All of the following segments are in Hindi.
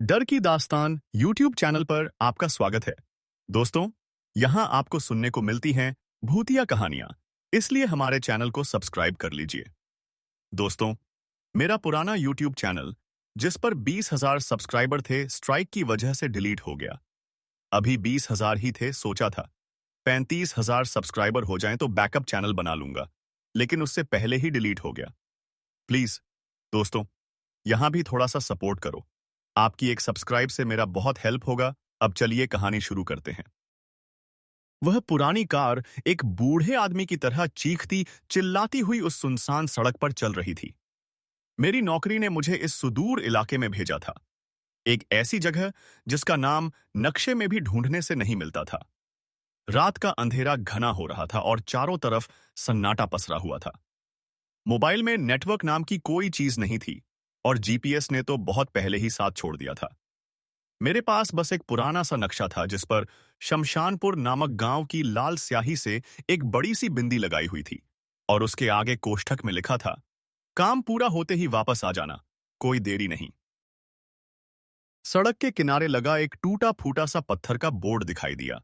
डर की दास्तान यूट्यूब चैनल पर आपका स्वागत है। दोस्तों, यहाँ आपको सुनने को मिलती हैं भूतिया कहानियां, इसलिए हमारे चैनल को सब्सक्राइब कर लीजिए। दोस्तों, मेरा पुराना यूट्यूब चैनल, जिस पर 20,000 सब्सक्राइबर थे, स्ट्राइक की वजह से डिलीट हो गया। अभी 20,000 ही थे, सोचा था 35,000 सब्सक्राइबर हो जाएं तो बैकअप चैनल बना लूंगा, लेकिन उससे पहले ही डिलीट हो गया। प्लीज दोस्तों, यहाँ भी थोड़ा सा सपोर्ट करो। आपकी एक सब्सक्राइब से मेरा बहुत हेल्प होगा। अब चलिए कहानी शुरू करते हैं। वह पुरानी कार एक बूढ़े आदमी की तरह चीखती, चिल्लाती हुई उस सुनसान सड़क पर चल रही थी। मेरी नौकरी ने मुझे इस सुदूर इलाके में भेजा था, एक ऐसी जगह जिसका नाम नक्शे में भी ढूंढने से नहीं मिलता था। रात का अंधेरा घना हो रहा था और चारों तरफ सन्नाटा पसरा हुआ था। मोबाइल में नेटवर्क नाम की कोई चीज नहीं थी और जीपीएस ने तो बहुत पहले ही साथ छोड़ दिया था। मेरे पास बस एक पुराना सा नक्शा था जिस पर शमशानपुर नामक गांव की लाल स्याही से एक बड़ी सी बिंदी लगाई हुई थी और उसके आगे कोष्ठक में लिखा था, काम पूरा होते ही वापस आ जाना, कोई देरी नहीं। सड़क के किनारे लगा एक टूटा फूटा सा पत्थर का बोर्ड दिखाई दिया।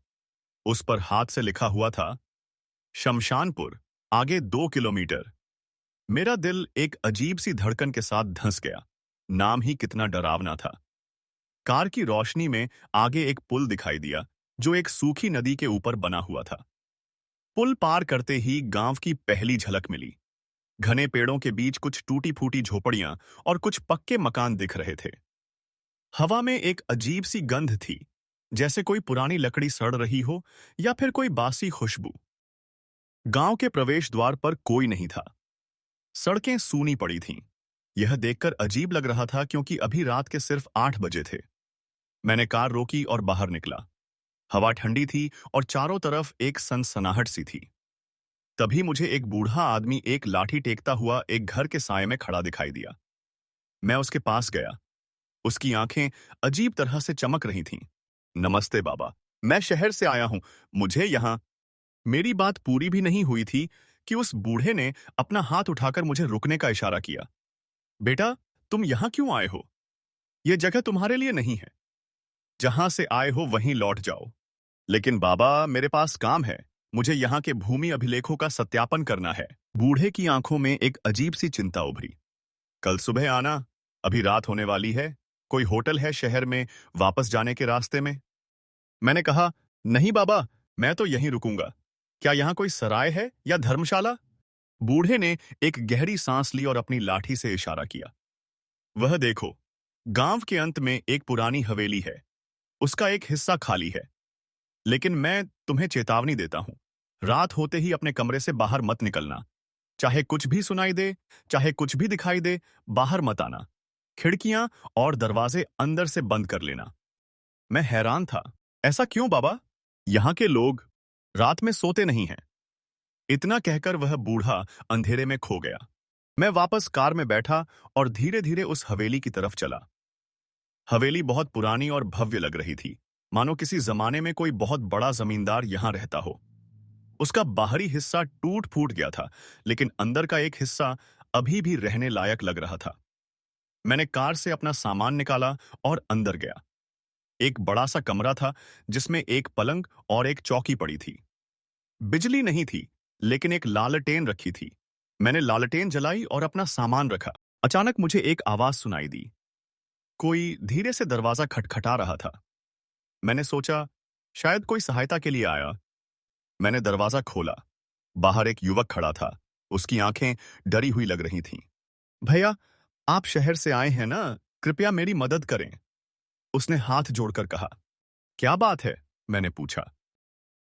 उस पर हाथ से लिखा हुआ था, शमशानपुर, आगे 2 किलोमीटर। मेरा दिल एक अजीब सी धड़कन के साथ धंस गया। नाम ही कितना डरावना था। कार की रोशनी में आगे एक पुल दिखाई दिया जो एक सूखी नदी के ऊपर बना हुआ था। पुल पार करते ही गांव की पहली झलक मिली। घने पेड़ों के बीच कुछ टूटी फूटी झोपड़ियां और कुछ पक्के मकान दिख रहे थे। हवा में एक अजीब सी गंध थी, जैसे कोई पुरानी लकड़ी सड़ रही हो या फिर कोई बासी खुशबू। गांव के प्रवेश द्वार पर कोई नहीं था। सड़कें सूनी पड़ी थीं। यह देखकर अजीब लग रहा था क्योंकि अभी रात के सिर्फ 8 बजे थे। मैंने कार रोकी और बाहर निकला। हवा ठंडी थी और चारों तरफ एक सनसनाहट सी थी। तभी मुझे एक बूढ़ा आदमी एक लाठी टेकता हुआ एक घर के साए में खड़ा दिखाई दिया। मैं उसके पास गया। उसकी आंखें अजीब तरह से चमक रही थीं। नमस्ते बाबा, मैं शहर से आया हूं, मुझे यहाँ। मेरी बात पूरी भी नहीं हुई थी कि उस बूढ़े ने अपना हाथ उठाकर मुझे रुकने का इशारा किया। बेटा, तुम यहाँ क्यों आए हो? यह जगह तुम्हारे लिए नहीं है। जहां से आए हो वहीं लौट जाओ। लेकिन बाबा, मेरे पास काम है। मुझे यहाँ के भूमि अभिलेखों का सत्यापन करना है। बूढ़े की आंखों में एक अजीब सी चिंता उभरी। कल सुबह आना, अभी रात होने वाली है। कोई होटल है शहर में वापस जाने के रास्ते में? मैंने कहा, नहीं बाबा, मैं तो यहीं रुकूंगा। क्या यहाँ कोई सराय है या धर्मशाला? बूढ़े ने एक गहरी सांस ली और अपनी लाठी से इशारा किया। वह देखो, गांव के अंत में एक पुरानी हवेली है। उसका एक हिस्सा खाली है। लेकिन मैं तुम्हें चेतावनी देता हूं, रात होते ही अपने कमरे से बाहर मत निकलना। चाहे कुछ भी सुनाई दे, चाहे कुछ भी दिखाई दे, बाहर मत आना। खिड़कियां और दरवाजे अंदर से बंद कर लेना। मैं हैरान था। ऐसा क्यों बाबा? यहाँ के लोग रात में सोते नहीं हैं। इतना कहकर वह बूढ़ा अंधेरे में खो गया। मैं वापस कार में बैठा और धीरे धीरे उस हवेली की तरफ चला। हवेली बहुत पुरानी और भव्य लग रही थी, मानो किसी जमाने में कोई बहुत बड़ा जमींदार यहां रहता हो। उसका बाहरी हिस्सा टूट फूट गया था, लेकिन अंदर का एक हिस्सा अभी भी रहने लायक लग रहा था। मैंने कार से अपना सामान निकाला और अंदर गया। एक बड़ा सा कमरा था जिसमें एक पलंग और एक चौकी पड़ी थी। बिजली नहीं थी, लेकिन एक लालटेन रखी थी। मैंने लालटेन जलाई और अपना सामान रखा। अचानक मुझे एक आवाज सुनाई दी। कोई धीरे से दरवाजा खटखटा रहा था। मैंने सोचा, शायद कोई सहायता के लिए आया। मैंने दरवाजा खोला। बाहर एक युवक खड़ा था। उसकी आंखें डरी हुई लग रही थीं। भैया, आप शहर से आए हैं ना? कृपया मेरी मदद करें। उसने हाथ जोड़कर कहा। क्या बात है? मैंने पूछा।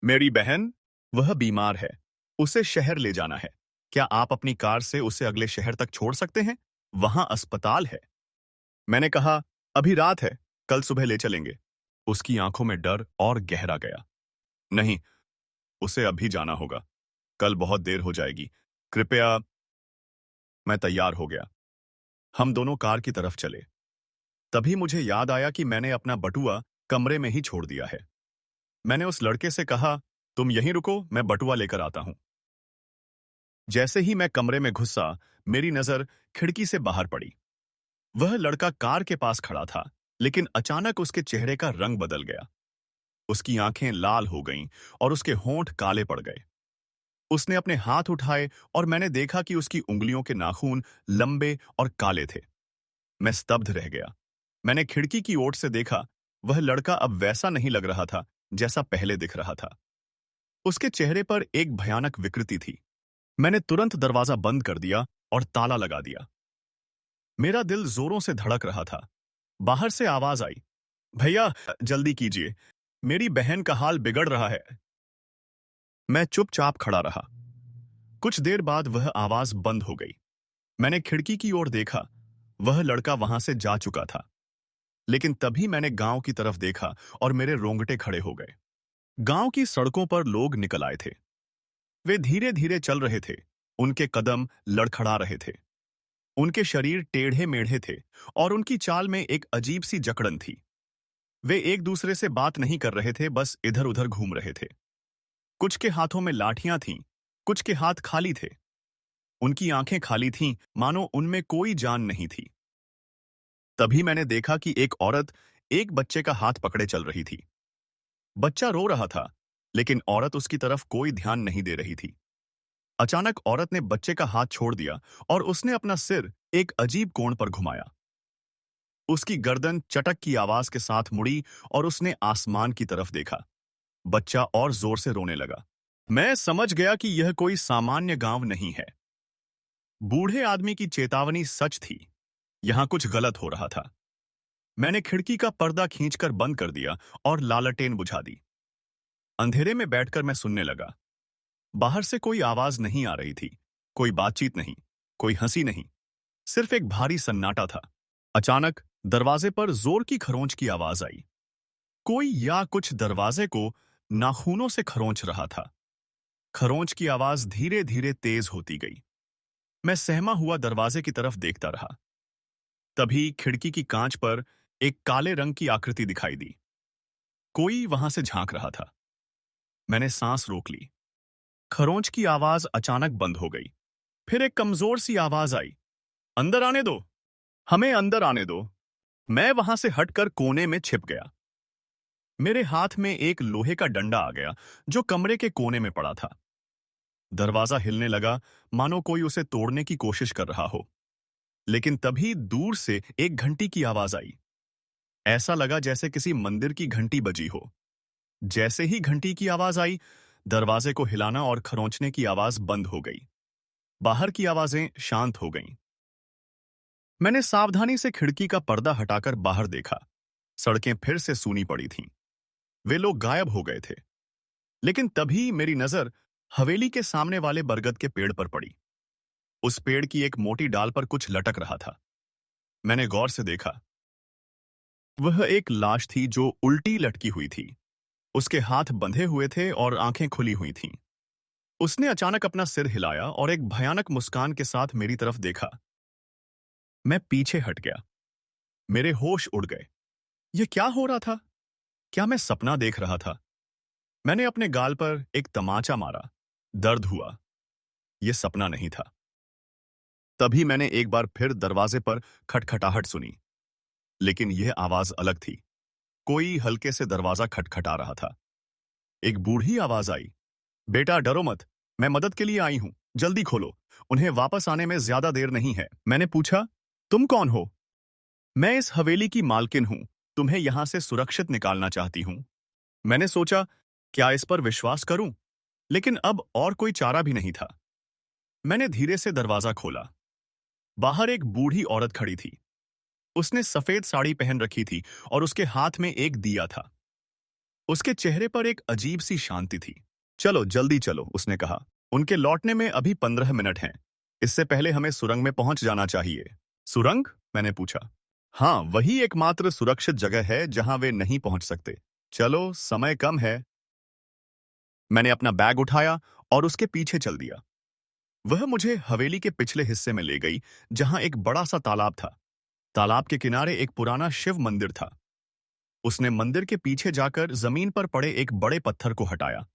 मेरी बहन, वह बीमार है। उसे शहर ले जाना है। क्या आप अपनी कार से उसे अगले शहर तक छोड़ सकते हैं? वहां अस्पताल है। मैंने कहा, अभी रात है, कल सुबह ले चलेंगे। उसकी आंखों में डर और गहरा गया। नहीं, उसे अभी जाना होगा। कल बहुत देर हो जाएगी। कृपया। मैं तैयार हो गया। हम दोनों कार की तरफ चले। तभी मुझे याद आया कि मैंने अपना बटुआ कमरे में ही छोड़ दिया है। मैंने उस लड़के से कहा, तुम यहीं रुको, मैं बटुआ लेकर आता हूं। जैसे ही मैं कमरे में घुसा, मेरी नजर खिड़की से बाहर पड़ी। वह लड़का कार के पास खड़ा था, लेकिन अचानक उसके चेहरे का रंग बदल गया। उसकी आंखें लाल हो गईं और उसके होंठ काले पड़ गए। उसने अपने हाथ उठाए और मैंने देखा कि उसकी उंगलियों के नाखून लंबे और काले थे। मैं स्तब्ध रह गया। मैंने खिड़की की ओर से देखा। वह लड़का अब वैसा नहीं लग रहा था जैसा पहले दिख रहा था। उसके चेहरे पर एक भयानक विकृति थी। मैंने तुरंत दरवाजा बंद कर दिया और ताला लगा दिया। मेरा दिल जोरों से धड़क रहा था। बाहर से आवाज आई, भैया जल्दी कीजिए, मेरी बहन का हाल बिगड़ रहा है। मैं चुपचाप खड़ा रहा। कुछ देर बाद वह आवाज बंद हो गई। मैंने खिड़की की ओर देखा। वह लड़का वहां से जा चुका था। लेकिन तभी मैंने गांव की तरफ देखा और मेरे रोंगटे खड़े हो गए। गांव की सड़कों पर लोग निकल आए थे। वे धीरे धीरे चल रहे थे। उनके कदम लड़खड़ा रहे थे। उनके शरीर टेढ़े मेढ़े थे और उनकी चाल में एक अजीब सी जकड़न थी। वे एक दूसरे से बात नहीं कर रहे थे, बस इधर उधर घूम रहे थे। कुछ के हाथों में लाठियां थीं, कुछ के हाथ खाली थे। उनकी आंखें खाली थीं, मानो उनमें कोई जान नहीं थी। तभी मैंने देखा कि एक औरत एक बच्चे का हाथ पकड़े चल रही थी। बच्चा रो रहा था, लेकिन औरत उसकी तरफ कोई ध्यान नहीं दे रही थी। अचानक औरत ने बच्चे का हाथ छोड़ दिया और उसने अपना सिर एक अजीब कोण पर घुमाया। उसकी गर्दन चटक की आवाज के साथ मुड़ी और उसने आसमान की तरफ देखा। बच्चा और जोर से रोने लगा। मैं समझ गया कि यह कोई सामान्य गांव नहीं है। बूढ़े आदमी की चेतावनी सच थी। यहां कुछ गलत हो रहा था। मैंने खिड़की का पर्दा खींचकर बंद कर दिया और लालटेन बुझा दी। अंधेरे में बैठकर मैं सुनने लगा। बाहर से कोई आवाज नहीं आ रही थी, कोई बातचीत नहीं, कोई हंसी नहीं, सिर्फ एक भारी सन्नाटा था। अचानक दरवाजे पर जोर की खरोंच की आवाज आई। कोई या कुछ दरवाजे को नाखूनों से खरोंच रहा था। खरोंच की आवाज धीरे धीरे तेज होती गई। मैं सहमा हुआ दरवाजे की तरफ देखता रहा। तभी खिड़की की कांच पर एक काले रंग की आकृति दिखाई दी। कोई वहां से झांक रहा था। मैंने सांस रोक ली। खरोंच की आवाज अचानक बंद हो गई। फिर एक कमजोर सी आवाज आई, अंदर आने दो, हमें अंदर आने दो। मैं वहां से हटकर कोने में छिप गया। मेरे हाथ में एक लोहे का डंडा आ गया जो कमरे के कोने में पड़ा था। दरवाजा हिलने लगा, मानो कोई उसे तोड़ने की कोशिश कर रहा हो। लेकिन तभी दूर से एक घंटी की आवाज आई। ऐसा लगा जैसे किसी मंदिर की घंटी बजी हो। जैसे ही घंटी की आवाज आई, दरवाजे को हिलाना और खरोंचने की आवाज बंद हो गई। बाहर की आवाजें शांत हो गईं। मैंने सावधानी से खिड़की का पर्दा हटाकर बाहर देखा। सड़कें फिर से सूनी पड़ी थीं। वे लोग गायब हो गए थे। लेकिन तभी मेरी नजर हवेली के सामने वाले बरगद के पेड़ पर पड़ी। उस पेड़ की एक मोटी डाल पर कुछ लटक रहा था। मैंने गौर से देखा। वह एक लाश थी जो उल्टी लटकी हुई थी। उसके हाथ बंधे हुए थे और आंखें खुली हुई थीं। उसने अचानक अपना सिर हिलाया और एक भयानक मुस्कान के साथ मेरी तरफ देखा। मैं पीछे हट गया। मेरे होश उड़ गए। यह क्या हो रहा था? क्या मैं सपना देख रहा था? मैंने अपने गाल पर एक तमाचा मारा। दर्द हुआ। यह सपना नहीं था। तभी मैंने एक बार फिर दरवाजे पर खटखटाहट सुनी। लेकिन यह आवाज अलग थी। कोई हल्के से दरवाजा खटखटा रहा था। एक बूढ़ी आवाज आई, बेटा डरो मत, मैं मदद के लिए आई हूं, जल्दी खोलो, उन्हें वापस आने में ज्यादा देर नहीं है। मैंने पूछा, तुम कौन हो? मैं इस हवेली की मालकिन हूं, तुम्हें यहां से सुरक्षित निकालना चाहती हूं। मैंने सोचा, क्या इस पर विश्वास करूं? लेकिन अब और कोई चारा भी नहीं था। मैंने धीरे से दरवाजा खोला। बाहर एक बूढ़ी औरत खड़ी थी। उसने सफेद साड़ी पहन रखी थी और उसके हाथ में एक दिया था। उसके चेहरे पर एक अजीब सी शांति थी। चलो जल्दी चलो, उसने कहा। उनके लौटने में अभी 15 मिनट हैं। इससे पहले हमें सुरंग में पहुंच जाना चाहिए। सुरंग? मैंने पूछा। हाँ, वही एकमात्र सुरक्षित जगह है जहां वे नहीं पहुंच सकते। चलो, समय कम है। मैंने अपना बैग उठाया और उसके पीछे चल दिया। वह मुझे हवेली के पिछले हिस्से में ले गई, जहां एक बड़ा सा तालाब था। तालाब के किनारे एक पुराना शिव मंदिर था। उसने मंदिर के पीछे जाकर जमीन पर पड़े एक बड़े पत्थर को हटाया।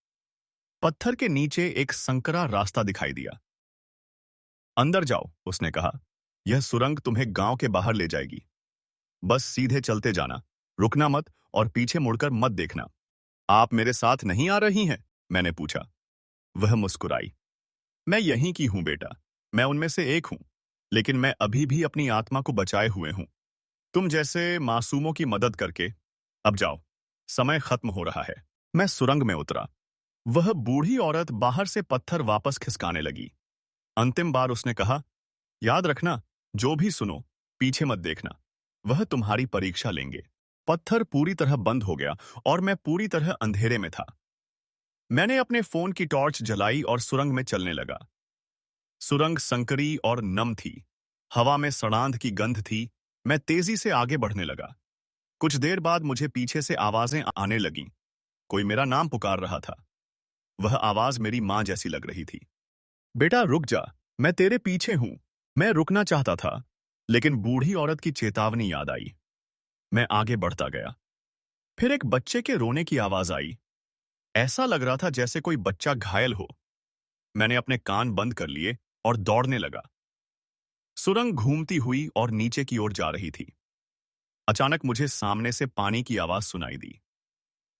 पत्थर के नीचे एक संकरा रास्ता दिखाई दिया। अंदर जाओ, उसने कहा। यह सुरंग तुम्हें गांव के बाहर ले जाएगी। बस सीधे चलते जाना, रुकना मत और पीछे मुड़कर मत देखना। आप मेरे साथ नहीं आ रही हैं? मैंने पूछा। वह मुस्कुराई। मैं यहीं की हूं बेटा, मैं उनमें से एक हूं, लेकिन मैं अभी भी अपनी आत्मा को बचाए हुए हूं, तुम जैसे मासूमों की मदद करके। अब जाओ, समय खत्म हो रहा है। मैं सुरंग में उतरा। वह बूढ़ी औरत बाहर से पत्थर वापस खिसकाने लगी। अंतिम बार उसने कहा, याद रखना, जो भी सुनो, पीछे मत देखना, वह तुम्हारी परीक्षा लेंगे। पत्थर पूरी तरह बंद हो गया और मैं पूरी तरह अंधेरे में था। मैंने अपने फोन की टॉर्च जलाई और सुरंग में चलने लगा। सुरंग संकरी और नम थी। हवा में सड़ांध की गंध थी। मैं तेजी से आगे बढ़ने लगा। कुछ देर बाद मुझे पीछे से आवाजें आने लगीं। कोई मेरा नाम पुकार रहा था। वह आवाज मेरी मां जैसी लग रही थी। बेटा रुक जा, मैं तेरे पीछे हूं। मैं रुकना चाहता था, लेकिन बूढ़ी औरत की चेतावनी याद आई। मैं आगे बढ़ता गया। फिर एक बच्चे के रोने की आवाज आई। ऐसा लग रहा था जैसे कोई बच्चा घायल हो। मैंने अपने कान बंद कर लिए और दौड़ने लगा। सुरंग घूमती हुई और नीचे की ओर जा रही थी। अचानक मुझे सामने से पानी की आवाज सुनाई दी।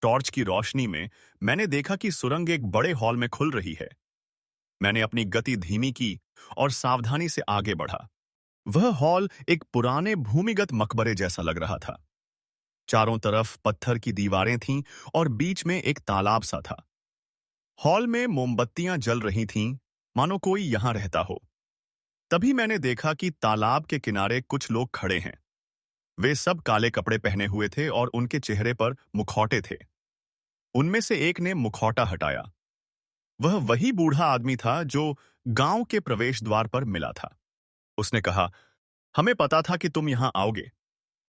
टॉर्च की रोशनी में मैंने देखा कि सुरंग एक बड़े हॉल में खुल रही है। मैंने अपनी गति धीमी की और सावधानी से आगे बढ़ा। वह हॉल एक पुराने भूमिगत मकबरे जैसा लग रहा था। चारों तरफ पत्थर की दीवारें थीं और बीच में एक तालाब सा था। हॉल में मोमबत्तियां जल रही थीं, मानो कोई यहां रहता हो। तभी मैंने देखा कि तालाब के किनारे कुछ लोग खड़े हैं। वे सब काले कपड़े पहने हुए थे और उनके चेहरे पर मुखौटे थे। उनमें से एक ने मुखौटा हटाया। वह वही बूढ़ा आदमी था जो गांव के प्रवेश द्वार पर मिला था। उसने कहा, हमें पता था कि तुम यहां आओगे।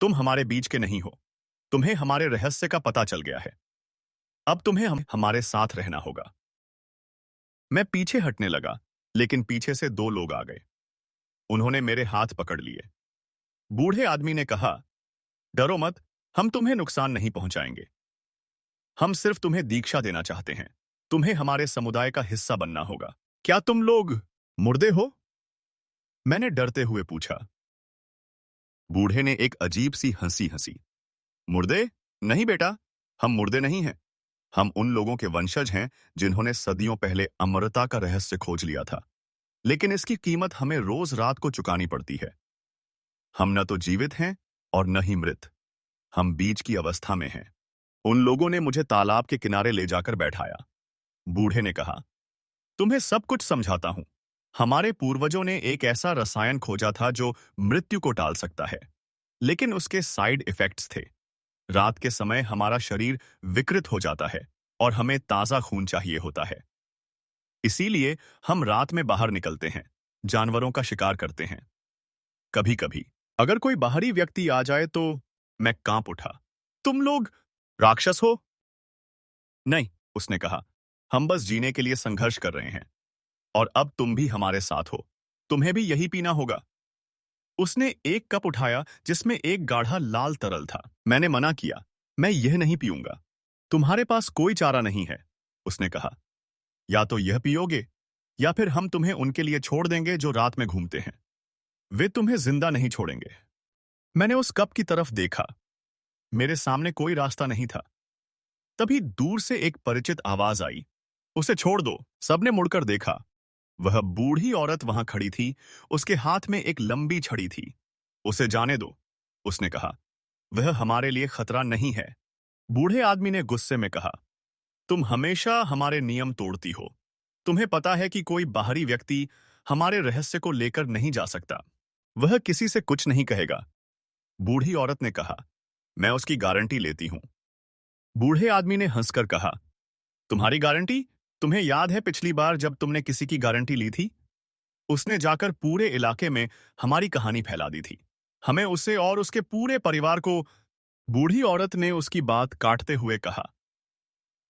तुम हमारे बीच के नहीं हो। तुम्हें हमारे रहस्य का पता चल गया है। अब तुम्हें हमारे साथ रहना होगा। मैं पीछे हटने लगा, लेकिन पीछे से दो लोग आ गए। उन्होंने मेरे हाथ पकड़ लिए। बूढ़े आदमी ने कहा, डरो मत, हम तुम्हें नुकसान नहीं पहुंचाएंगे। हम सिर्फ तुम्हें दीक्षा देना चाहते हैं। तुम्हें हमारे समुदाय का हिस्सा बनना होगा। क्या तुम लोग मुर्दे हो? मैंने डरते हुए पूछा। बूढ़े ने एक अजीब सी हंसी हंसी। मुर्दे? नहीं बेटा, हम मुर्दे नहीं हैं। हम उन लोगों के वंशज हैं जिन्होंने सदियों पहले अमरता का रहस्य खोज लिया था। लेकिन इसकी कीमत हमें रोज रात को चुकानी पड़ती है। हम न तो जीवित हैं और न ही मृत। हम बीच की अवस्था में हैं। उन लोगों ने मुझे तालाब के किनारे ले जाकर बैठाया। बूढ़े ने कहा, तुम्हें सब कुछ समझाता हूं। हमारे पूर्वजों ने एक ऐसा रसायन खोजा था जो मृत्यु को टाल सकता है, लेकिन उसके साइड इफेक्ट्स थे। रात के समय हमारा शरीर विकृत हो जाता है और हमें ताजा खून चाहिए होता है। इसीलिए हम रात में बाहर निकलते हैं, जानवरों का शिकार करते हैं। कभी कभी अगर कोई बाहरी व्यक्ति आ जाए तो मैं कांप उठा। तुम लोग राक्षस हो? नहीं, उसने कहा, हम बस जीने के लिए संघर्ष कर रहे हैं और अब तुम भी हमारे साथ हो। तुम्हें भी यही पीना होगा। उसने एक कप उठाया जिसमें एक गाढ़ा लाल तरल था। मैंने मना किया, मैं यह नहीं पीऊंगा। तुम्हारे पास कोई चारा नहीं है, उसने कहा। या तो यह पियोगे या फिर हम तुम्हें उनके लिए छोड़ देंगे जो रात में घूमते हैं। वे तुम्हें जिंदा नहीं छोड़ेंगे। मैंने उस कप की तरफ देखा। मेरे सामने कोई रास्ता नहीं था। तभी दूर से एक परिचित आवाज आई, उसे छोड़ दो। सबने मुड़कर देखा। वह बूढ़ी औरत वहां खड़ी थी। उसके हाथ में एक लंबी छड़ी थी। उसे जाने दो, उसने कहा। वह हमारे लिए खतरा नहीं है। बूढ़े आदमी ने गुस्से में कहा, तुम हमेशा हमारे नियम तोड़ती हो। तुम्हें पता है कि कोई बाहरी व्यक्ति हमारे रहस्य को लेकर नहीं जा सकता। वह किसी से कुछ नहीं कहेगा। बूढ़ी औरत ने कहा, मैं उसकी गारंटी लेती हूं। बूढ़े आदमी ने हंसकर कहा, तुम्हारी गारंटी? तुम्हें याद है पिछली बार जब तुमने किसी की गारंटी ली थी? उसने जाकर पूरे इलाके में हमारी कहानी फैला दी थी। हमें उसे और उसके पूरे परिवार को। बूढ़ी औरत ने उसकी बात काटते हुए कहा,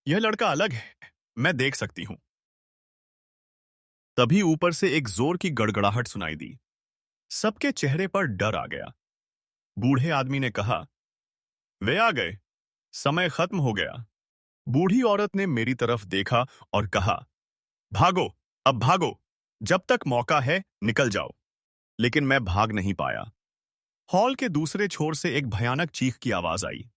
यह लड़का अलग है, मैं देख सकती हूं। तभी ऊपर से एक जोर की गड़गड़ाहट सुनाई दी। सबके चेहरे पर डर आ गया। बूढ़े आदमी ने कहा, वे आ गए, समय खत्म हो गया। बूढ़ी औरत ने मेरी तरफ देखा और कहा, भागो, अब भागो, जब तक मौका है निकल जाओ। लेकिन मैं भाग नहीं पाया। हॉल के दूसरे छोर से एक भयानक चीख की आवाज आई।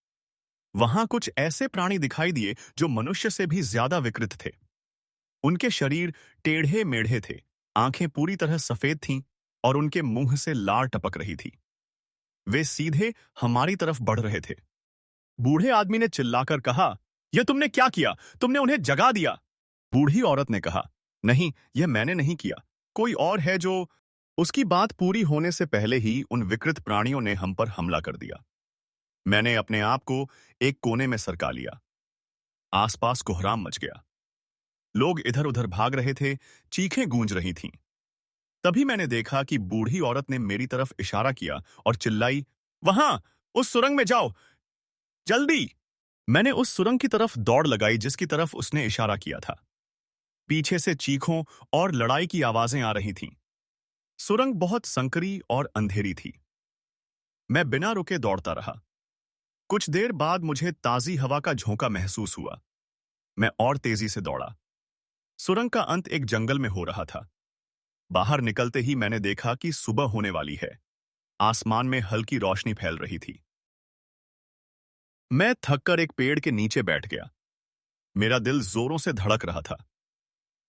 वहां कुछ ऐसे प्राणी दिखाई दिए जो मनुष्य से भी ज्यादा विकृत थे। उनके शरीर टेढ़े मेढ़े थे, आंखें पूरी तरह सफेद थीं और उनके मुंह से लार टपक रही थी। वे सीधे हमारी तरफ बढ़ रहे थे। बूढ़े आदमी ने चिल्लाकर कहा, यह तुमने क्या किया? तुमने उन्हें जगा दिया। बूढ़ी औरत ने कहा, नहीं, यह मैंने नहीं किया, कोई और है जो। उसकी बात पूरी होने से पहले ही उन विकृत प्राणियों ने हम पर हमला कर दिया। मैंने अपने आप को एक कोने में सरका लिया। आसपास कोहराम मच गया। लोग इधर उधर भाग रहे थे, चीखें गूंज रही थीं। तभी मैंने देखा कि बूढ़ी औरत ने मेरी तरफ इशारा किया और चिल्लाई, वहां, उस सुरंग में जाओ, जल्दी। मैंने उस सुरंग की तरफ दौड़ लगाई जिसकी तरफ उसने इशारा किया था। पीछे से चीखों और लड़ाई की आवाजें आ रही थीं। सुरंग बहुत संकरी और अंधेरी थी। मैं बिना रुके दौड़ता रहा। कुछ देर बाद मुझे ताजी हवा का झोंका महसूस हुआ। मैं और तेजी से दौड़ा। सुरंग का अंत एक जंगल में हो रहा था। बाहर निकलते ही मैंने देखा कि सुबह होने वाली है। आसमान में हल्की रोशनी फैल रही थी। मैं थककर एक पेड़ के नीचे बैठ गया। मेरा दिल जोरों से धड़क रहा था।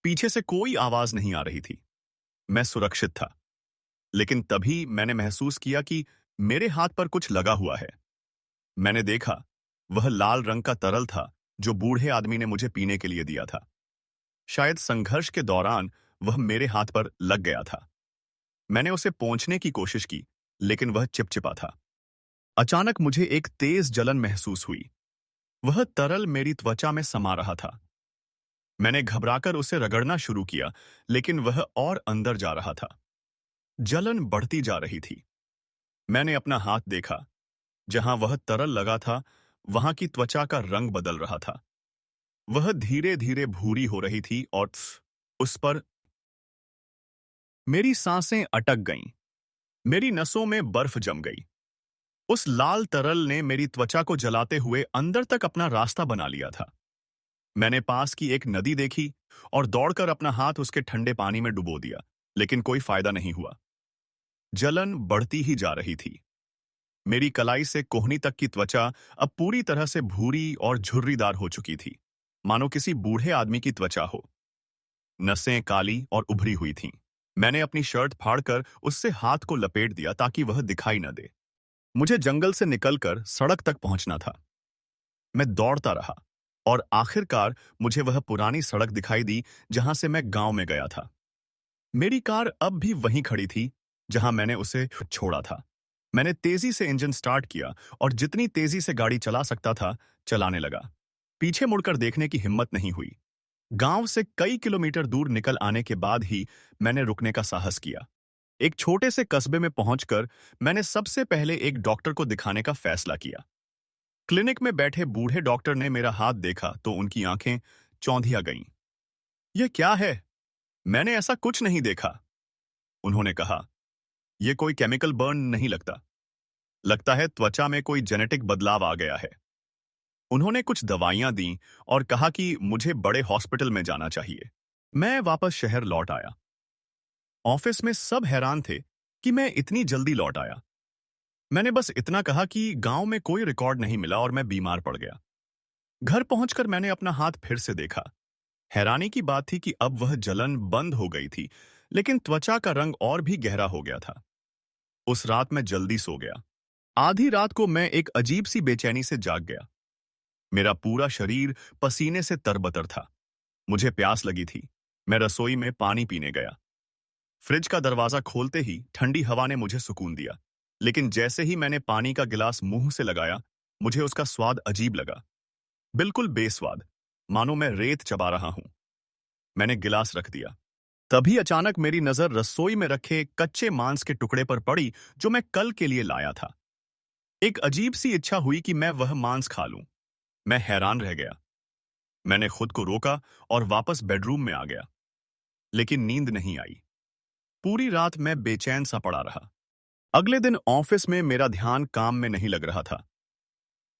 पीछे से कोई आवाज नहीं आ रही थी। मैं सुरक्षित था। लेकिन तभी मैंने महसूस किया कि मेरे हाथ पर कुछ लगा हुआ है। मैंने देखा, वह लाल रंग का तरल था जो बूढ़े आदमी ने मुझे पीने के लिए दिया था। शायद संघर्ष के दौरान वह मेरे हाथ पर लग गया था। मैंने उसे पोंछने की कोशिश की, लेकिन वह चिपचिपा था। अचानक मुझे एक तेज जलन महसूस हुई। वह तरल मेरी त्वचा में समा रहा था। मैंने घबराकर उसे रगड़ना शुरू किया, लेकिन वह और अंदर जा रहा था। जलन बढ़ती जा रही थी। मैंने अपना हाथ देखा। जहां वह तरल लगा था, वहां की त्वचा का रंग बदल रहा था। वह धीरे धीरे भूरी हो रही थी और उस पर मेरी सांसें अटक गईं। मेरी नसों में बर्फ जम गई। उस लाल तरल ने मेरी त्वचा को जलाते हुए अंदर तक अपना रास्ता बना लिया था। मैंने पास की एक नदी देखी और दौड़कर अपना हाथ उसके ठंडे पानी में डुबो दिया, लेकिन कोई फायदा नहीं हुआ। जलन बढ़ती ही जा रही थी। मेरी कलाई से कोहनी तक की त्वचा अब पूरी तरह से भूरी और झुर्रीदार हो चुकी थी, मानो किसी बूढ़े आदमी की त्वचा हो। नसें काली और उभरी हुई थीं। मैंने अपनी शर्ट फाड़कर उससे हाथ को लपेट दिया ताकि वह दिखाई न दे। मुझे जंगल से निकलकर सड़क तक पहुंचना था। मैं दौड़ता रहा और आखिरकार मुझे वह पुरानी सड़क दिखाई दी जहां से मैं गांव में गया था। मेरी कार अब भी वहीं खड़ी थी जहां मैंने उसे छोड़ा था। मैंने तेजी से इंजन स्टार्ट किया और जितनी तेजी से गाड़ी चला सकता था, चलाने लगा। पीछे मुड़कर देखने की हिम्मत नहीं हुई। गांव से कई किलोमीटर दूर निकल आने के बाद ही मैंने रुकने का साहस किया। एक छोटे से कस्बे में पहुंचकर मैंने सबसे पहले एक डॉक्टर को दिखाने का फैसला किया। क्लिनिक में बैठे बूढ़े डॉक्टर ने मेरा हाथ देखा तो उनकी आंखें चौंधिया गईं। यह क्या है? मैंने ऐसा कुछ नहीं देखा। उन्होंने कहा, यह कोई केमिकल बर्न नहीं लगता। लगता है त्वचा में कोई जेनेटिक बदलाव आ गया है। उन्होंने कुछ दवाइयां दी और कहा कि मुझे बड़े हॉस्पिटल में जाना चाहिए। मैं वापस शहर लौट आया। ऑफिस में सब हैरान थे कि मैं इतनी जल्दी लौट आया। मैंने बस इतना कहा कि गांव में कोई रिकॉर्ड नहीं मिला और मैं बीमार पड़ गया। घर पहुंचकर मैंने अपना हाथ फिर से देखा। हैरानी की बात थी कि अब वह जलन बंद हो गई थी, लेकिन त्वचा का रंग और भी गहरा हो गया था। उस रात मैं जल्दी सो गया। आधी रात को मैं एक अजीब सी बेचैनी से जाग गया। मेरा पूरा शरीर पसीने से तरबतर था। मुझे प्यास लगी थी। मैं रसोई में पानी पीने गया। फ्रिज का दरवाजा खोलते ही ठंडी हवा ने मुझे सुकून दिया, लेकिन जैसे ही मैंने पानी का गिलास मुंह से लगाया, मुझे उसका स्वाद अजीब लगा। बिल्कुल बेस्वाद, मानो मैं रेत चबा रहा हूं। मैंने गिलास रख दिया। तभी अचानक मेरी नजर रसोई में रखे कच्चे मांस के टुकड़े पर पड़ी जो मैं कल के लिए लाया था। एक अजीब सी इच्छा हुई कि मैं वह मांस खा लूं। मैं हैरान रह गया। मैंने खुद को रोका और वापस बेडरूम में आ गया, लेकिन नींद नहीं आई। पूरी रात मैं बेचैन सा पड़ा रहा। अगले दिन ऑफिस में मेरा ध्यान काम में नहीं लग रहा था।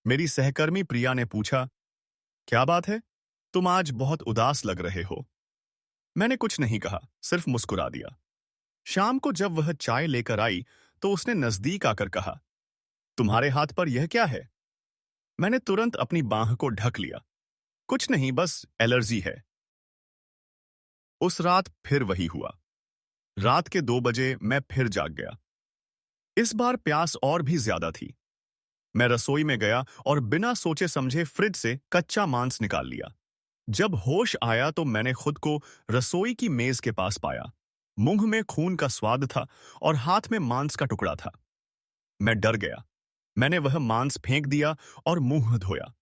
मेरी सहकर्मी प्रिया ने पूछा, क्या बात है? तुम आज बहुत उदास लग रहे हो। मैंने कुछ नहीं कहा, सिर्फ मुस्कुरा दिया। शाम को जब वह चाय लेकर आई तो उसने नजदीक आकर कहा, तुम्हारे हाथ पर यह क्या है? मैंने तुरंत अपनी बांह को ढक लिया। कुछ नहीं, बस एलर्जी है। उस रात फिर वही हुआ। रात के 2 बजे मैं फिर जाग गया। इस बार प्यास और भी ज्यादा थी। मैं रसोई में गया और बिना सोचे समझे फ्रिज से कच्चा मांस निकाल लिया। जब होश आया तो मैंने खुद को रसोई की मेज के पास पाया। मुंह में खून का स्वाद था और हाथ में मांस का टुकड़ा था। मैं डर गया। मैंने वह मांस फेंक दिया और मुंह धोया।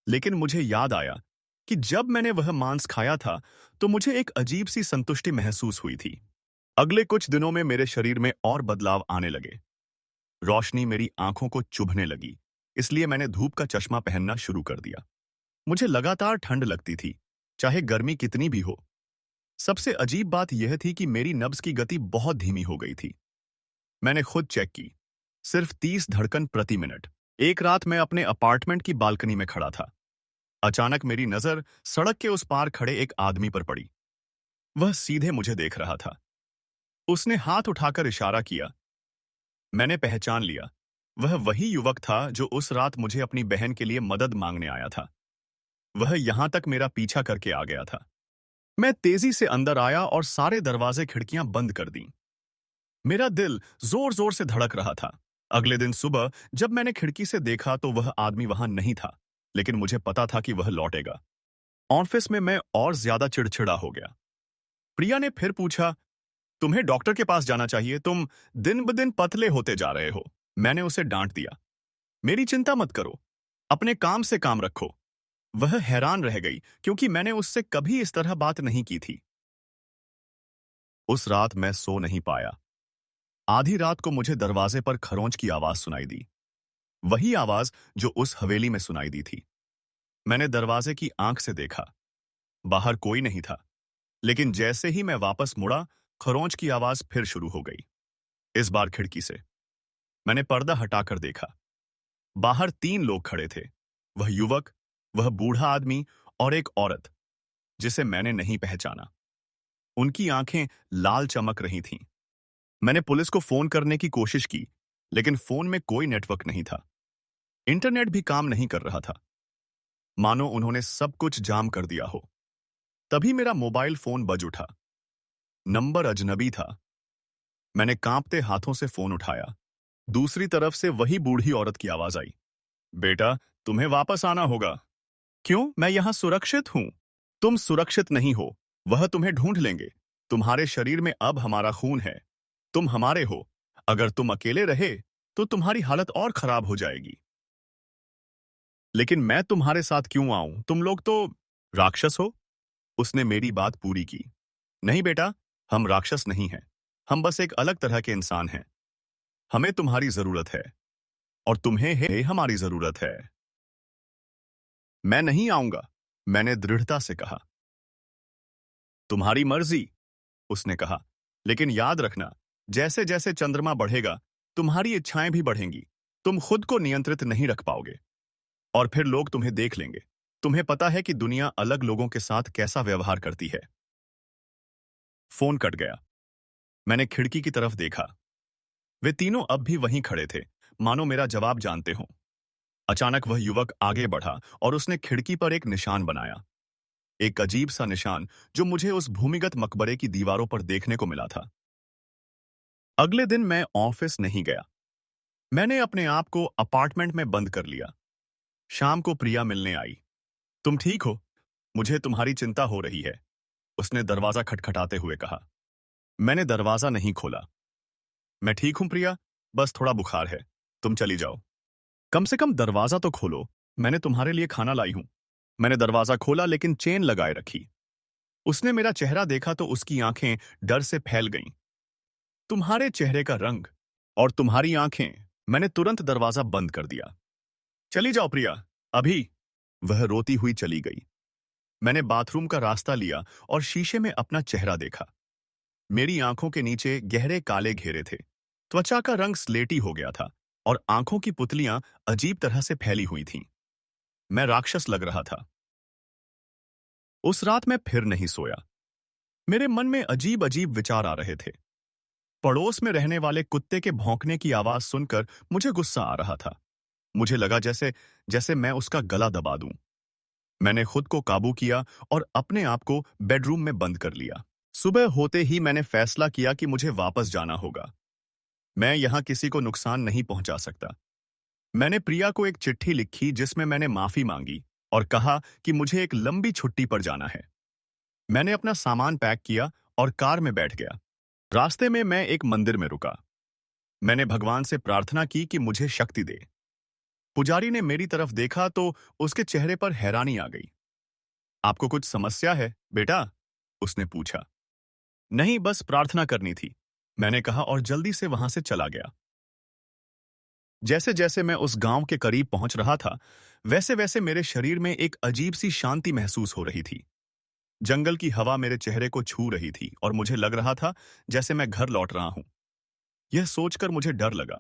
लेकिन मुझे याद आया कि जब मैंने वह मांस खाया था तो मुझे एक अजीब सी संतुष्टि महसूस हुई थी। अगले कुछ दिनों में मेरे शरीर में और बदलाव आने लगे। रोशनी मेरी आंखों को चुभने लगी, इसलिए मैंने धूप का चश्मा पहनना शुरू कर दिया। मुझे लगातार ठंड लगती थी, चाहे गर्मी कितनी भी हो। सबसे अजीब बात यह थी कि मेरी नब्ज की गति बहुत धीमी हो गई थी। मैंने खुद चेक की, सिर्फ 30 धड़कन प्रति मिनट। एक रात मैं अपने अपार्टमेंट की बालकनी में खड़ा था। अचानक मेरी नजर सड़क के उस पार खड़े एक आदमी पर पड़ी। वह सीधे मुझे देख रहा था। उसने हाथ उठाकर इशारा किया। मैंने पहचान लिया। वह वही युवक था जो उस रात मुझे अपनी बहन के लिए मदद मांगने आया था। वह यहां तक मेरा पीछा करके आ गया था। मैं तेजी से अंदर आया और सारे दरवाजे खिड़कियां बंद कर दी। मेरा दिल जोर जोर से धड़क रहा था। अगले दिन सुबह जब मैंने खिड़की से देखा तो वह आदमी वहां नहीं था, लेकिन मुझे पता था कि वह लौटेगा। ऑफिस में मैं और ज्यादा चिड़चिड़ा हो गया। प्रिया ने फिर पूछा, तुम्हें डॉक्टर के पास जाना चाहिए, तुम दिन ब दिन पतले होते जा रहे हो। मैंने उसे डांट दिया, मेरी चिंता मत करो, अपने काम से काम रखो। वह हैरान रह गई क्योंकि मैंने उससे कभी इस तरह बात नहीं की थी। उस रात मैं सो नहीं पाया। आधी रात को मुझे दरवाजे पर खरोंच की आवाज सुनाई दी। वही आवाज जो उस हवेली में सुनाई दी थी। मैंने दरवाजे की आंख से देखा। बाहर कोई नहीं था, लेकिन जैसे ही मैं वापस मुड़ा, खरोंच की आवाज फिर शुरू हो गई। इस बार खिड़की से। मैंने पर्दा हटाकर देखा। बाहर 3 लोग खड़े थे। वह युवक, वह बूढ़ा आदमी और एक औरत जिसे मैंने नहीं पहचाना। उनकी आंखें लाल चमक रही थीं। मैंने पुलिस को फोन करने की कोशिश की, लेकिन फोन में कोई नेटवर्क नहीं था। इंटरनेट भी काम नहीं कर रहा था। मानो उन्होंने सब कुछ जाम कर दिया हो। तभी मेरा मोबाइल फोन बज उठा। नंबर अजनबी था। मैंने कांपते हाथों से फोन उठाया। दूसरी तरफ से वही बूढ़ी औरत की आवाज आई, बेटा, तुम्हें वापस आना होगा। क्यों? मैं यहां सुरक्षित हूं। तुम सुरक्षित नहीं हो। वह तुम्हें ढूंढ लेंगे। तुम्हारे शरीर में अब हमारा खून है। तुम हमारे हो। अगर तुम अकेले रहे तो तुम्हारी हालत और खराब हो जाएगी। लेकिन मैं तुम्हारे साथ क्यों आऊं? तुम लोग तो राक्षस हो। उसने मेरी बात पूरी की। नहीं बेटा, हम राक्षस नहीं हैं। हम बस एक अलग तरह के इंसान हैं। हमें तुम्हारी जरूरत है और तुम्हें है हमारी जरूरत है। मैं नहीं आऊंगा, मैंने दृढ़ता से कहा। तुम्हारी मर्जी, उसने कहा। लेकिन याद रखना, जैसे जैसे चंद्रमा बढ़ेगा, तुम्हारी इच्छाएं भी बढ़ेंगी। तुम खुद को नियंत्रित नहीं रख पाओगे और फिर लोग तुम्हें देख लेंगे। तुम्हें पता है कि दुनिया अलग लोगों के साथ कैसा व्यवहार करती है। फोन कट गया। मैंने खिड़की की तरफ देखा। वे तीनों अब भी वहीं खड़े थे, मानो मेरा जवाब जानते हों। अचानक वह युवक आगे बढ़ा और उसने खिड़की पर एक निशान बनाया। एक अजीब सा निशान जो मुझे उस भूमिगत मकबरे की दीवारों पर देखने को मिला था। अगले दिन मैं ऑफिस नहीं गया। मैंने अपने आप को अपार्टमेंट में बंद कर लिया। शाम को प्रिया मिलने आई। तुम ठीक हो? मुझे तुम्हारी चिंता हो रही है, उसने दरवाजा खटखटाते हुए कहा। मैंने दरवाजा नहीं खोला। मैं ठीक हूं प्रिया, बस थोड़ा बुखार है। तुम चली जाओ। कम से कम दरवाजा तो खोलो, मैंने तुम्हारे लिए खाना लाई हूं। मैंने दरवाजा खोला लेकिन चेन लगाए रखी। उसने मेरा चेहरा देखा तो उसकी आंखें डर से फैल गईं। तुम्हारे चेहरे का रंग और तुम्हारी आंखें। मैंने तुरंत दरवाजा बंद कर दिया। चली जाओ प्रिया, अभी। वह रोती हुई चली गई। मैंने बाथरूम का रास्ता लिया और शीशे में अपना चेहरा देखा। मेरी आंखों के नीचे गहरे काले घेरे थे। त्वचा का रंग स्लेटी हो गया था और आंखों की पुतलियां अजीब तरह से फैली हुई थीं। मैं राक्षस लग रहा था। उस रात मैं फिर नहीं सोया। मेरे मन में अजीब अजीब विचार आ रहे थे। पड़ोस में रहने वाले कुत्ते के भौंकने की आवाज सुनकर मुझे गुस्सा आ रहा था। मुझे लगा जैसे जैसे मैं उसका गला दबा दूं। मैंने खुद को काबू किया और अपने आप को बेडरूम में बंद कर लिया। सुबह होते ही मैंने फैसला किया कि मुझे वापस जाना होगा। मैं यहां किसी को नुकसान नहीं पहुंचा सकता। मैंने प्रिया को एक चिट्ठी लिखी जिसमें मैंने माफी मांगी और कहा कि मुझे एक लंबी छुट्टी पर जाना है। मैंने अपना सामान पैक किया और कार में बैठ गया। रास्ते में मैं एक मंदिर में रुका। मैंने भगवान से प्रार्थना की कि मुझे शक्ति दे। पुजारी ने मेरी तरफ देखा तो उसके चेहरे पर हैरानी आ गई। आपको कुछ समस्या है, बेटा? उसने पूछा। नहीं, बस प्रार्थना करनी थी, मैंने कहा और जल्दी से वहां से चला गया। जैसे जैसे मैं उस गांव के करीब पहुंच रहा था, वैसे वैसे मेरे शरीर में एक अजीब सी शांति महसूस हो रही थी। जंगल की हवा मेरे चेहरे को छू रही थी और मुझे लग रहा था जैसे मैं घर लौट रहा हूं। यह सोचकर मुझे डर लगा,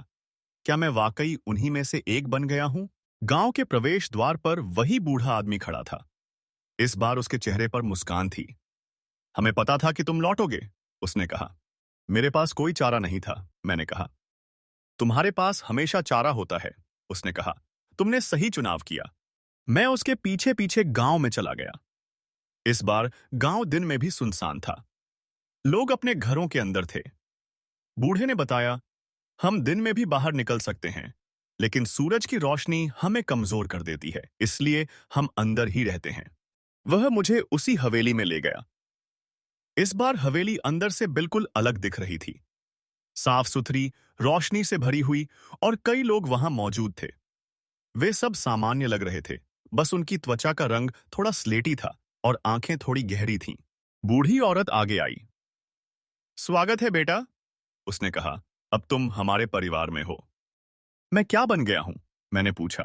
क्या मैं वाकई उन्हीं में से एक बन गया हूं? गांव के प्रवेश द्वार पर वही बूढ़ा आदमी खड़ा था। इस बार उसके चेहरे पर मुस्कान थी। हमें पता था कि तुम लौटोगे, उसने कहा। मेरे पास कोई चारा नहीं था, मैंने कहा। तुम्हारे पास हमेशा चारा होता है, उसने कहा। तुमने सही चुनाव किया। मैं उसके पीछे पीछे गांव में चला गया। इस बार गांव दिन में भी सुनसान था। लोग अपने घरों के अंदर थे। बूढ़े ने बताया, हम दिन में भी बाहर निकल सकते हैं, लेकिन सूरज की रोशनी हमें कमजोर कर देती है, इसलिए हम अंदर ही रहते हैं। वह मुझे उसी हवेली में ले गया। इस बार हवेली अंदर से बिल्कुल अलग दिख रही थी। साफ सुथरी, रोशनी से भरी हुई और कई लोग वहां मौजूद थे। वे सब सामान्य लग रहे थे, बस उनकी त्वचा का रंग थोड़ा स्लेटी था और आंखें थोड़ी गहरी थीं। बूढ़ी औरत आगे आई। स्वागत है बेटा, उसने कहा। अब तुम हमारे परिवार में हो। मैं क्या बन गया हूं? मैंने पूछा।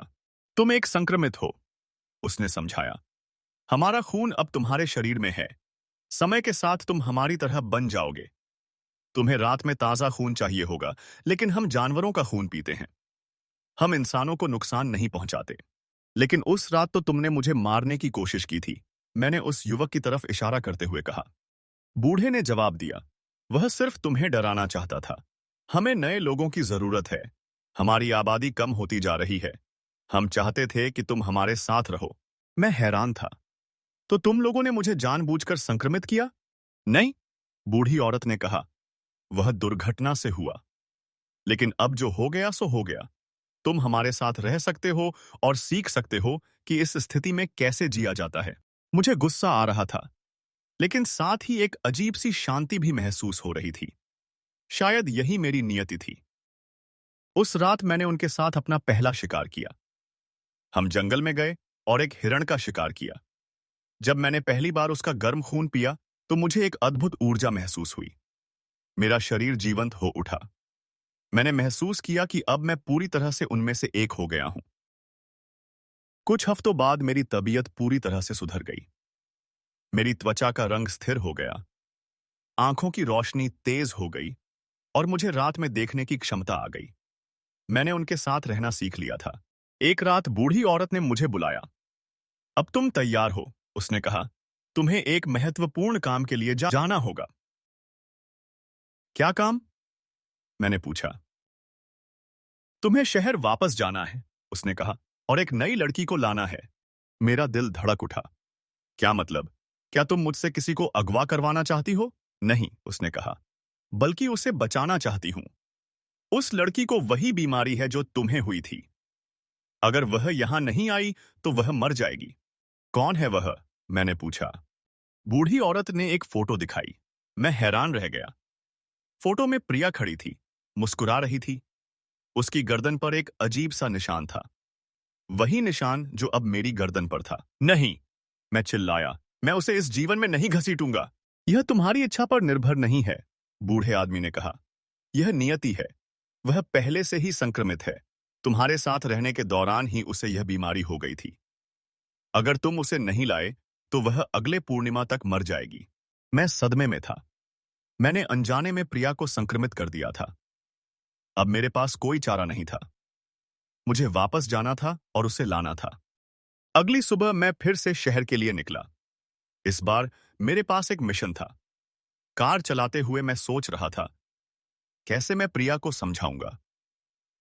तुम एक संक्रमित हो, उसने समझाया। हमारा खून अब तुम्हारे शरीर में है। समय के साथ तुम हमारी तरह बन जाओगे। तुम्हें रात में ताजा खून चाहिए होगा, लेकिन हम जानवरों का खून पीते हैं। हम इंसानों को नुकसान नहीं पहुंचाते। लेकिन उस रात तो तुमने मुझे मारने की कोशिश की थी, मैंने उस युवक की तरफ इशारा करते हुए कहा। बूढ़े ने जवाब दिया, वह सिर्फ तुम्हें डराना चाहता था। हमें नए लोगों की जरूरत है। हमारी आबादी कम होती जा रही है। हम चाहते थे कि तुम हमारे साथ रहो। मैं हैरान था। तो तुम लोगों ने मुझे जानबूझकर संक्रमित किया? नहीं, बूढ़ी औरत ने कहा। वह दुर्घटना से हुआ। लेकिन अब जो हो गया सो हो गया। तुम हमारे साथ रह सकते हो और सीख सकते हो कि इस स्थिति में कैसे जिया जाता है। मुझे गुस्सा आ रहा था, लेकिन साथ ही एक अजीब सी शांति भी महसूस हो रही थी। शायद यही मेरी नियति थी। उस रात मैंने उनके साथ अपना पहला शिकार किया। हम जंगल में गए और एक हिरण का शिकार किया। जब मैंने पहली बार उसका गर्म खून पिया तो मुझे एक अद्भुत ऊर्जा महसूस हुई। मेरा शरीर जीवंत हो उठा। मैंने महसूस किया कि अब मैं पूरी तरह से उनमें से एक हो गया हूं। कुछ हफ्तों बाद मेरी तबीयत पूरी तरह से सुधर गई। मेरी त्वचा का रंग स्थिर हो गया, आंखों की रोशनी तेज हो गई और मुझे रात में देखने की क्षमता आ गई। मैंने उनके साथ रहना सीख लिया था। एक रात बूढ़ी औरत ने मुझे बुलाया। अब तुम तैयार हो, उसने कहा। तुम्हें एक महत्वपूर्ण काम के लिए जाना होगा। क्या काम? मैंने पूछा। तुम्हें शहर वापस जाना है, उसने कहा, और एक नई लड़की को लाना है। मेरा दिल धड़क उठा। क्या मतलब? क्या तुम मुझसे किसी को अगवा करवाना चाहती हो? नहीं, उसने कहा, बल्कि उसे बचाना चाहती हूं। उस लड़की को वही बीमारी है जो तुम्हें हुई थी। अगर वह यहां नहीं आई तो वह मर जाएगी। कौन है वह? मैंने पूछा। बूढ़ी औरत ने एक फोटो दिखाई। मैं हैरान रह गया। फोटो में प्रिया खड़ी थी, मुस्कुरा रही थी। उसकी गर्दन पर एक अजीब सा निशान था, वही निशान जो अब मेरी गर्दन पर था। नहीं, मैं चिल्लाया, मैं उसे इस जीवन में नहीं घसीटूंगा। यह तुम्हारी इच्छा पर निर्भर नहीं है, बूढ़े आदमी ने कहा। यह नियति है। वह पहले से ही संक्रमित है। तुम्हारे साथ रहने के दौरान ही उसे यह बीमारी हो गई थी। अगर तुम उसे नहीं लाए तो वह अगले पूर्णिमा तक मर जाएगी। मैं सदमे में था। मैंने अनजाने में प्रिया को संक्रमित कर दिया था। अब मेरे पास कोई चारा नहीं था। मुझे वापस जाना था और उसे लाना था। अगली सुबह मैं फिर से शहर के लिए निकला। इस बार मेरे पास एक मिशन था। कार चलाते हुए मैं सोच रहा था, कैसे मैं प्रिया को समझाऊंगा?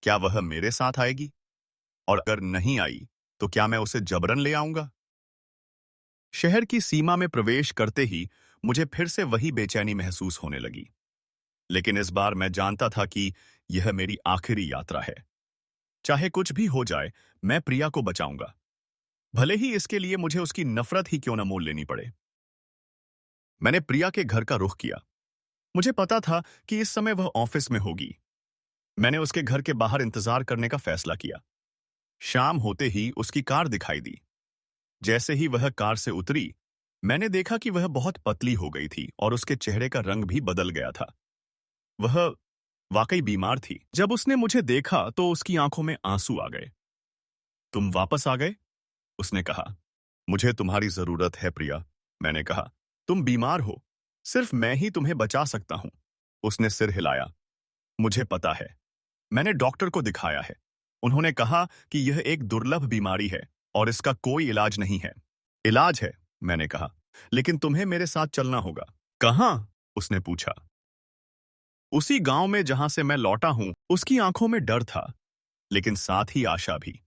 क्या वह मेरे साथ आएगी? और अगर नहीं आई, तो क्या मैं उसे जबरन ले आऊंगा? शहर की सीमा में प्रवेश करते ही मुझे फिर से वही बेचैनी महसूस होने लगी। लेकिन इस बार मैं जानता था कि यह मेरी आखिरी यात्रा है। चाहे कुछ भी हो जाए, मैं प्रिया को बचाऊंगा। भले ही इसके लिए मुझे उसकी नफरत ही क्यों न मोल लेनी पड़े। मैंने प्रिया के घर का रुख किया। मुझे पता था कि इस समय वह ऑफिस में होगी। मैंने उसके घर के बाहर इंतजार करने का फैसला किया। शाम होते ही उसकी कार दिखाई दी। जैसे ही वह कार से उतरी, मैंने देखा कि वह बहुत पतली हो गई थी और उसके चेहरे का रंग भी बदल गया था। वह वाकई बीमार थी। जब उसने मुझे देखा तो उसकी आंखों में आंसू आ गए। तुम वापस आ गए? उसने कहा। मुझे तुम्हारी जरूरत है प्रिया, मैंने कहा। तुम बीमार हो, सिर्फ मैं ही तुम्हें बचा सकता हूं। उसने सिर हिलाया। मुझे पता है, मैंने डॉक्टर को दिखाया है। उन्होंने कहा कि यह एक दुर्लभ बीमारी है और इसका कोई इलाज नहीं है। इलाज है, मैंने कहा, लेकिन तुम्हें मेरे साथ चलना होगा। कहाँ? उसने पूछा। उसी गांव में जहां से मैं लौटा हूं। उसकी आंखों में डर था, लेकिन साथ ही आशा भी।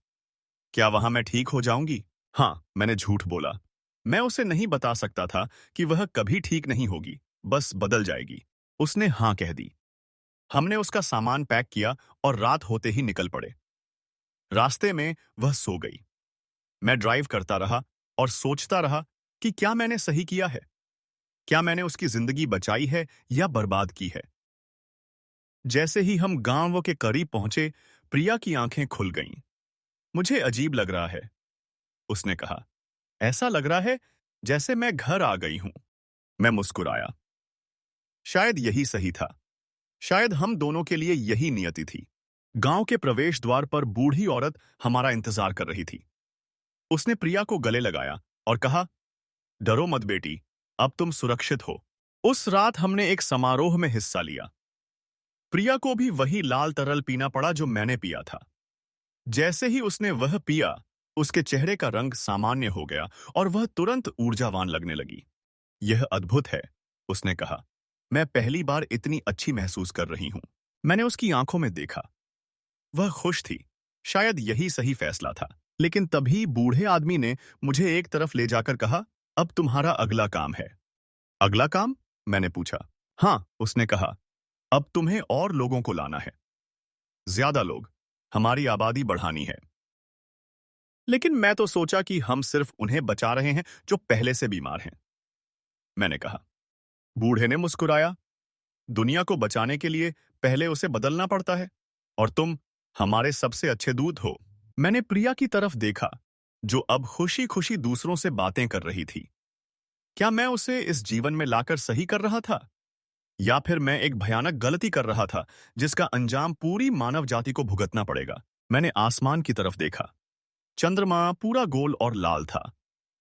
क्या वहां मैं ठीक हो जाऊंगी? हाँ, मैंने झूठ बोला। मैं उसे नहीं बता सकता था कि वह कभी ठीक नहीं होगी, बस बदल जाएगी। उसने हाँ कह दी। हमने उसका सामान पैक किया और रात होते ही निकल पड़े। रास्ते में वह सो गई। मैं ड्राइव करता रहा और सोचता रहा कि क्या मैंने सही किया है। क्या मैंने उसकी जिंदगी बचाई है या बर्बाद की है। जैसे ही हम गांव के करीब पहुंचे, प्रिया की आंखें खुल गईं। मुझे अजीब लग रहा है, उसने कहा। ऐसा लग रहा है जैसे मैं घर आ गई हूं। मैं मुस्कुराया। शायद यही सही था। शायद हम दोनों के लिए यही नियति थी। गांव के प्रवेश द्वार पर बूढ़ी औरत हमारा इंतजार कर रही थी। उसने प्रिया को गले लगाया और कहा, डरो मत बेटी, अब तुम सुरक्षित हो। उस रात हमने एक समारोह में हिस्सा लिया। प्रिया को भी वही लाल तरल पीना पड़ा जो मैंने पिया था। जैसे ही उसने वह पिया, उसके चेहरे का रंग सामान्य हो गया और वह तुरंत ऊर्जावान लगने लगी। यह अद्भुत है, उसने कहा। मैं पहली बार इतनी अच्छी महसूस कर रही हूं। मैंने उसकी आंखों में देखा। वह खुश थी। शायद यही सही फैसला था। लेकिन तभी बूढ़े आदमी ने मुझे एक तरफ ले जाकर कहा, अब तुम्हारा अगला काम है। अगला काम? मैंने पूछा। हाँ, उसने कहा, अब तुम्हें और लोगों को लाना है। ज्यादा लोग। हमारी आबादी बढ़ानी है। लेकिन मैं तो सोचा कि हम सिर्फ उन्हें बचा रहे हैं जो पहले से बीमार हैं, मैंने कहा। बूढ़े ने मुस्कुराया। दुनिया को बचाने के लिए पहले उसे बदलना पड़ता है, और तुम हमारे सबसे अच्छे दूत हो। मैंने प्रिया की तरफ देखा, जो अब खुशी खुशी दूसरों से बातें कर रही थी। क्या मैं उसे इस जीवन में लाकर सही कर रहा था, या फिर मैं एक भयानक गलती कर रहा था जिसका अंजाम पूरी मानव जाति को भुगतना पड़ेगा? मैंने आसमान की तरफ देखा। चंद्रमा पूरा गोल और लाल था,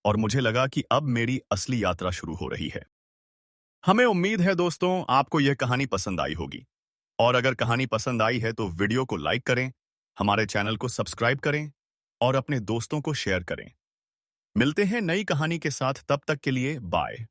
और मुझे लगा कि अब मेरी असली यात्रा शुरू हो रही है। हमें उम्मीद है दोस्तों, आपको यह कहानी पसंद आई होगी। और अगर कहानी पसंद आई है तो वीडियो को लाइक करें, हमारे चैनल को सब्सक्राइब करें और अपने दोस्तों को शेयर करें। मिलते हैं नई कहानी के साथ, तब तक के लिए बाय।